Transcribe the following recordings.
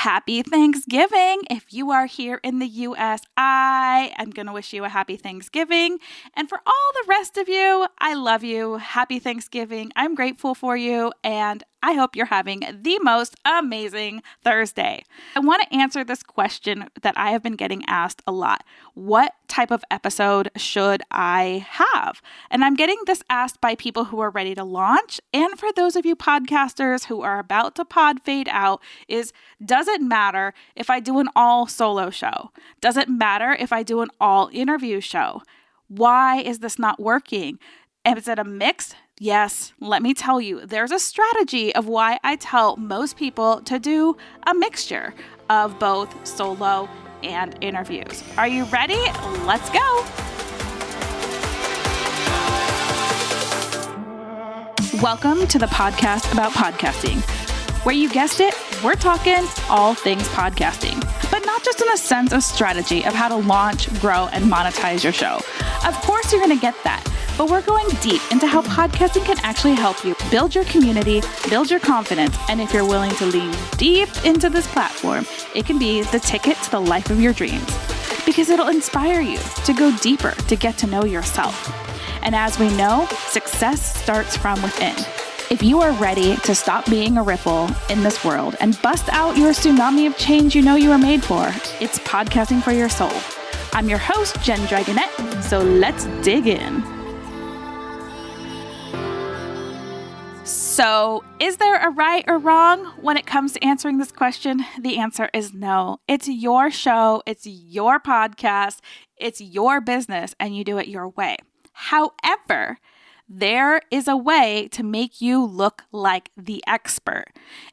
Happy Thanksgiving. If you are here in the US, I am going to wish you a happy Thanksgiving. And for all the rest of you, I love you. Happy Thanksgiving. I'm grateful for you, and I hope you're having the most amazing Thursday. I want to answer this question that I have been getting asked a lot. What type of episode should I have? And I'm getting this asked by people who are ready to launch. And for those of you podcasters who are about to pod fade out, does it matter if I do an all solo show? Does it matter if I do an all interview show? Why is this not working? Is it a mix? Yes, let me tell you, there's a strategy of why I tell most people to do a mixture of both solo and interviews. Are you ready? Let's go. Welcome to the podcast about podcasting, where you guessed it, we're talking all things podcasting, but not just in a sense of strategy of how to launch, grow, and monetize your show. Of course, you're going to get that. But we're going deep into how podcasting can actually help you build your community, build your confidence, and if you're willing to lean deep into this platform, it can be the ticket to the life of your dreams because it'll inspire you to go deeper, to get to know yourself. And as we know, success starts from within. If you are ready to stop being a ripple in this world and bust out your tsunami of change you know you were made for, it's podcasting for your soul. I'm your host, Jen Dragonette, so let's dig in. So, is there a right or wrong when it comes to answering this question? The answer is no. It's your show, it's your podcast, it's your business, and you do it your way. However, there is a way to make you look like the expert.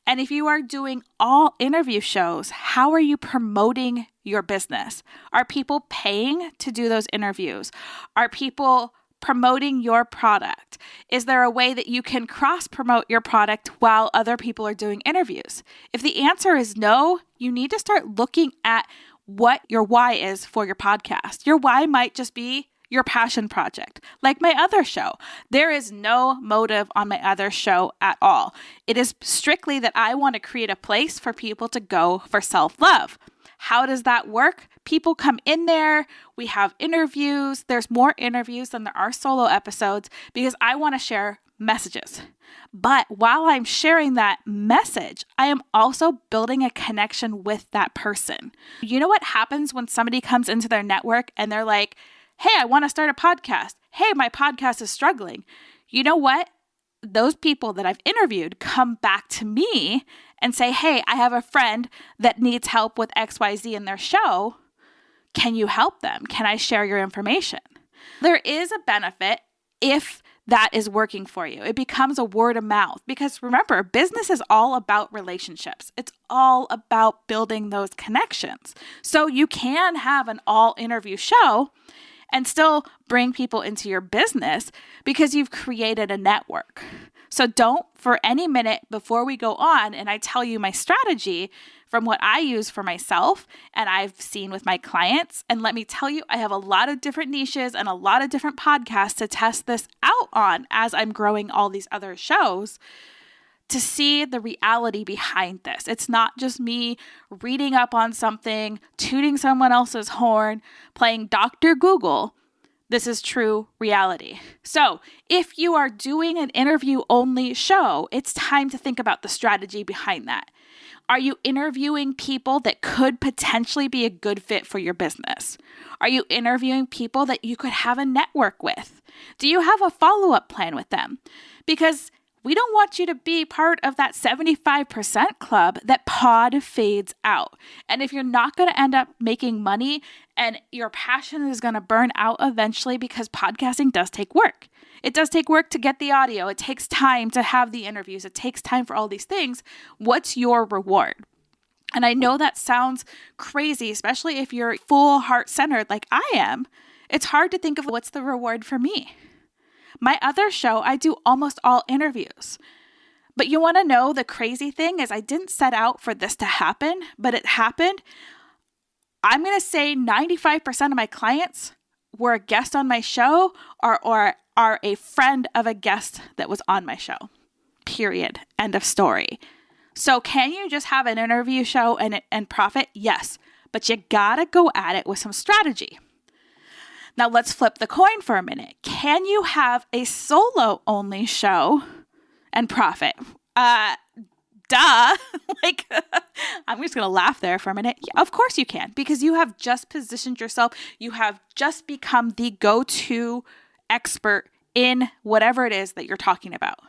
And if you are doing all interview shows, how are you promoting your business? Are people paying to do those interviews? Are people promoting your product? Is there a way that you can cross-promote your product while other people are doing interviews? If the answer is no, you need to start looking at what your why is for your podcast. Your why might just be your passion project, like my other show. There is no motive on my other show at all. It is strictly that I want to create a place for people to go for self-love. How does that work? People come in there, we have interviews. There's more interviews than there are solo episodes because I want to share messages. But while I'm sharing that message, I am also building a connection with that person. You know what happens when somebody comes into their network and they're like, hey, I want to start a podcast. Hey, my podcast is struggling. You know what? Those people that I've interviewed come back to me and say, hey, I have a friend that needs help with XYZ in their show. Can you help them? Can I share your information? There is a benefit if that is working for you. It becomes a word of mouth because remember, business is all about relationships. It's all about building those connections. So you can have an all interview show and still bring people into your business because you've created a network. So don't for any minute before we go on and I tell you my strategy from what I use for myself and I've seen with my clients. And let me tell you, I have a lot of different niches and a lot of different podcasts to test this out on as I'm growing all these other shows to see the reality behind this. It's not just me reading up on something, tooting someone else's horn, playing Dr. Google. This is true reality. So if you are doing an interview-only show, it's time to think about the strategy behind that. Are you interviewing people that could potentially be a good fit for your business? Are you interviewing people that you could have a network with? Do you have a follow-up plan with them? Because we don't want you to be part of that 75% club that pod fades out. And if you're not going to end up making money and your passion is going to burn out eventually because podcasting does take work. It does take work to get the audio. It takes time to have the interviews. It takes time for all these things. What's your reward? And I know that sounds crazy, especially if you're full heart-centered like I am. It's hard to think of what's the reward for me. My other show, I do almost all interviews. But you want to know the crazy thing is I didn't set out for this to happen, but it happened. I'm going to say 95% of my clients were a guest on my show or are a friend of a guest that was on my show. Period. End of story. So can you just have an interview show and profit? Yes, but you gotta go at it with some strategy. Now let's flip the coin for a minute. Can you have a solo only show and profit? Duh. Like, I'm just going to laugh there for a minute. Yeah, of course you can, because you have just positioned yourself. You have just become the go-to expert in whatever it is that you're talking about.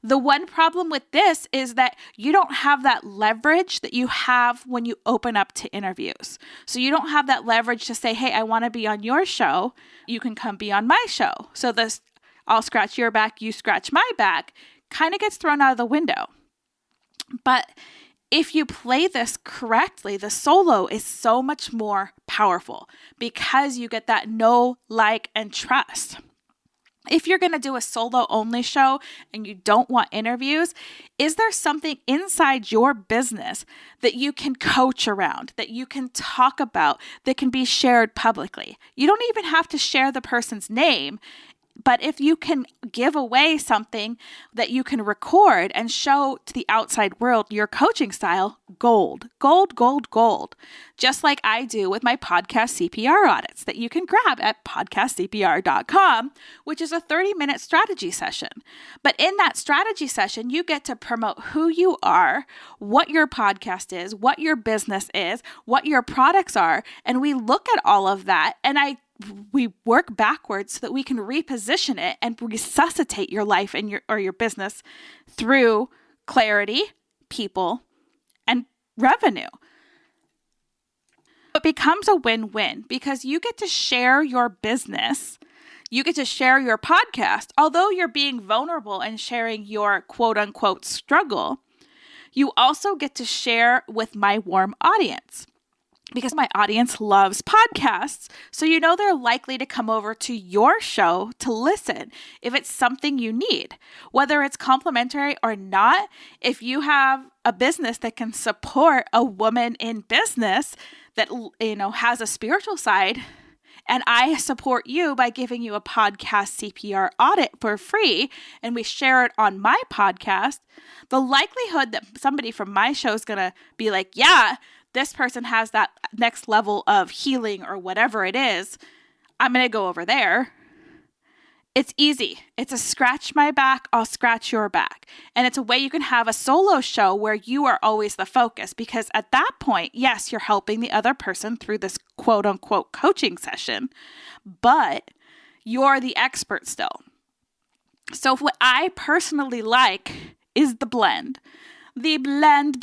The one problem with this is that you don't have that leverage that you have when you open up to interviews. So you don't have that leverage to say, hey, I want to be on your show. You can come be on my show. So this, I'll scratch your back, you scratch my back, kind of gets thrown out of the window. But if you play this correctly, the solo is so much more powerful because you get that know, like, and trust. If you're going to do a solo only show and you don't want interviews, is there something inside your business that you can coach around, that you can talk about, that can be shared publicly? You don't even have to share the person's name. But if you can give away something that you can record and show to the outside world your coaching style, gold, gold, gold, gold. Just like I do with my podcast CPR audits that you can grab at podcastcpr.com, which is a 30-minute strategy session. But in that strategy session, you get to promote who you are, what your podcast is, what your business is, what your products are. And we look at all of that, and we work backwards so that we can reposition it and resuscitate your life and your business through clarity, people, and revenue. It becomes a win-win because you get to share your business. You get to share your podcast. Although you're being vulnerable and sharing your quote unquote struggle, you also get to share with my warm audience. Because my audience loves podcasts, so you know they're likely to come over to your show to listen if it's something you need. Whether it's complimentary or not, if you have a business that can support a woman in business that has a spiritual side, and I support you by giving you a podcast CPR audit for free, and we share it on my podcast, the likelihood that somebody from my show is going to be like, yeah, this person has that next level of healing or whatever it is, I'm going to go over there. It's easy. It's a scratch my back, I'll scratch your back. And it's a way you can have a solo show where you are always the focus, because at that point, yes, you're helping the other person through this quote unquote coaching session, but you're the expert still. So what I personally like is the blend. The blend.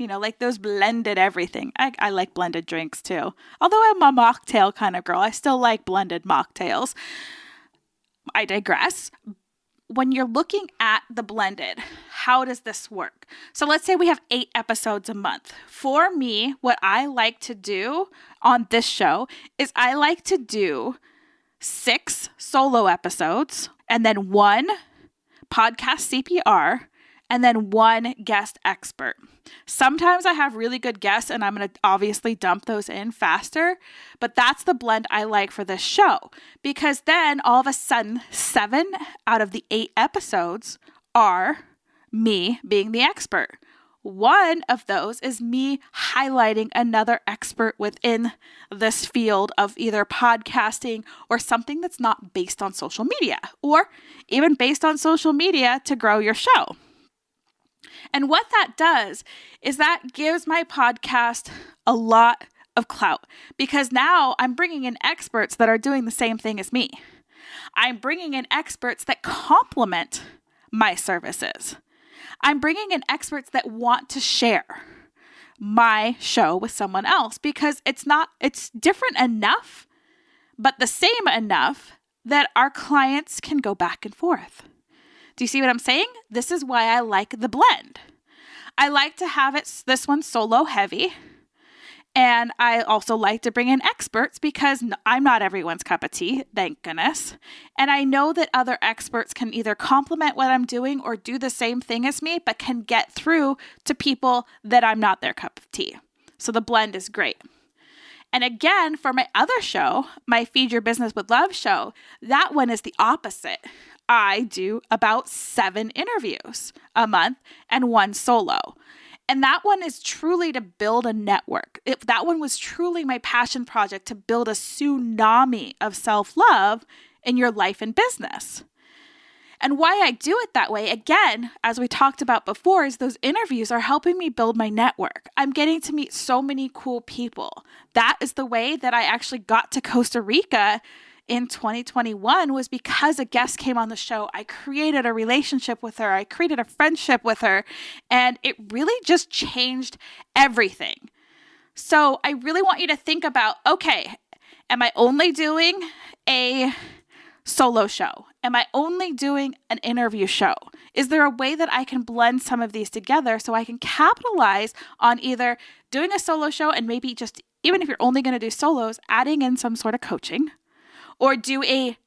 Like those blended everything. I like blended drinks too. Although I'm a mocktail kind of girl, I still like blended mocktails. I digress. When you're looking at the blended, how does this work? So let's say we have 8 episodes a month. For me, what I like to do on this show is I like to do 6 solo episodes and then 1 podcast CPR and then 1 guest expert. Sometimes I have really good guests and I'm going to obviously dump those in faster, but that's the blend I like for this show, because then all of a sudden 7 out of the 8 episodes are me being the expert. 1 of those is me highlighting another expert within this field of either podcasting or something that's not based on social media, or even based on social media to grow your show. And what that does is that gives my podcast a lot of clout, because now I'm bringing in experts that are doing the same thing as me. I'm bringing in experts that complement my services. I'm bringing in experts that want to share my show with someone else, because it's different enough, but the same enough that our clients can go back and forth. Do you see what I'm saying? This is why I like the blend. I like to have this one solo heavy. And I also like to bring in experts because I'm not everyone's cup of tea, thank goodness. And I know that other experts can either complement what I'm doing or do the same thing as me, but can get through to people that I'm not their cup of tea. So the blend is great. And again, for my other show, my Feed Your Business with Love show, that one is the opposite. I do about 7 interviews a month and 1 solo. And that one is truly to build a network. That one was truly my passion project, to build a tsunami of self-love in your life and business. And why I do it that way, again, as we talked about before, is those interviews are helping me build my network. I'm getting to meet so many cool people. That is the way that I actually got to Costa Rica in 2021, was because a guest came on the show. I created a relationship with her. I created a friendship with her, and it really just changed everything. So I really want you to think about, okay, am I only doing a solo show? Am I only doing an interview show? Is there a way that I can blend some of these together so I can capitalize on either doing a solo show and maybe just, even if you're only going to do solos, adding in some sort of coaching, or do a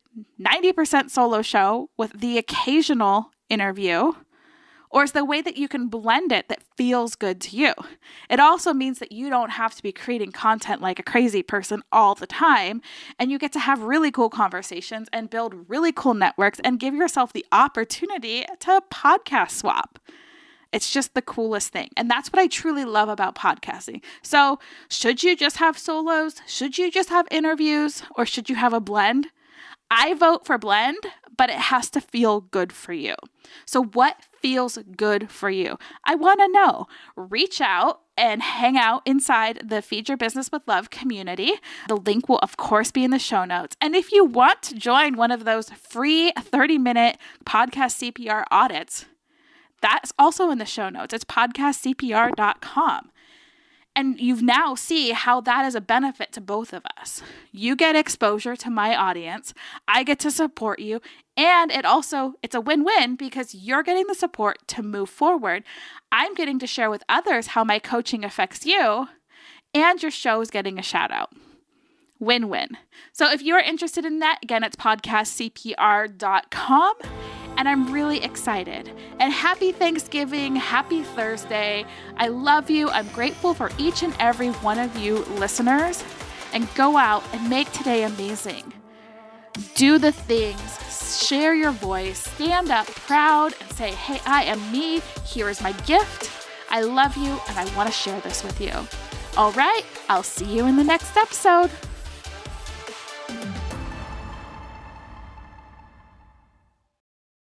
90% solo show with the occasional interview? Or is the way that you can blend it that feels good to you? It also means that you don't have to be creating content like a crazy person all the time, and you get to have really cool conversations and build really cool networks and give yourself the opportunity to podcast swap. It's just the coolest thing. And that's what I truly love about podcasting. So should you just have solos? Should you just have interviews? Or should you have a blend? I vote for blend, but it has to feel good for you. So what feels good for you? I want to know. Reach out and hang out inside the Feed Your Business with Love community. The link will, of course, be in the show notes. And if you want to join one of those free 30-minute podcast CPR audits, that's also in the show notes. It's podcastcpr.com. And you now see how that is a benefit to both of us. You get exposure to my audience. I get to support you. And it's a win-win because you're getting the support to move forward. I'm getting to share with others how my coaching affects you. And your show is getting a shout out. Win-win. So if you're interested in that, again, it's podcastcpr.com. And I'm really excited. And happy Thanksgiving, happy Thursday. I love you. I'm grateful for each and every one of you listeners. And go out and make today amazing. Do the things, share your voice, stand up proud and say, hey, I am me. Here is my gift. I love you and I want to share this with you. All right, I'll see you in the next episode.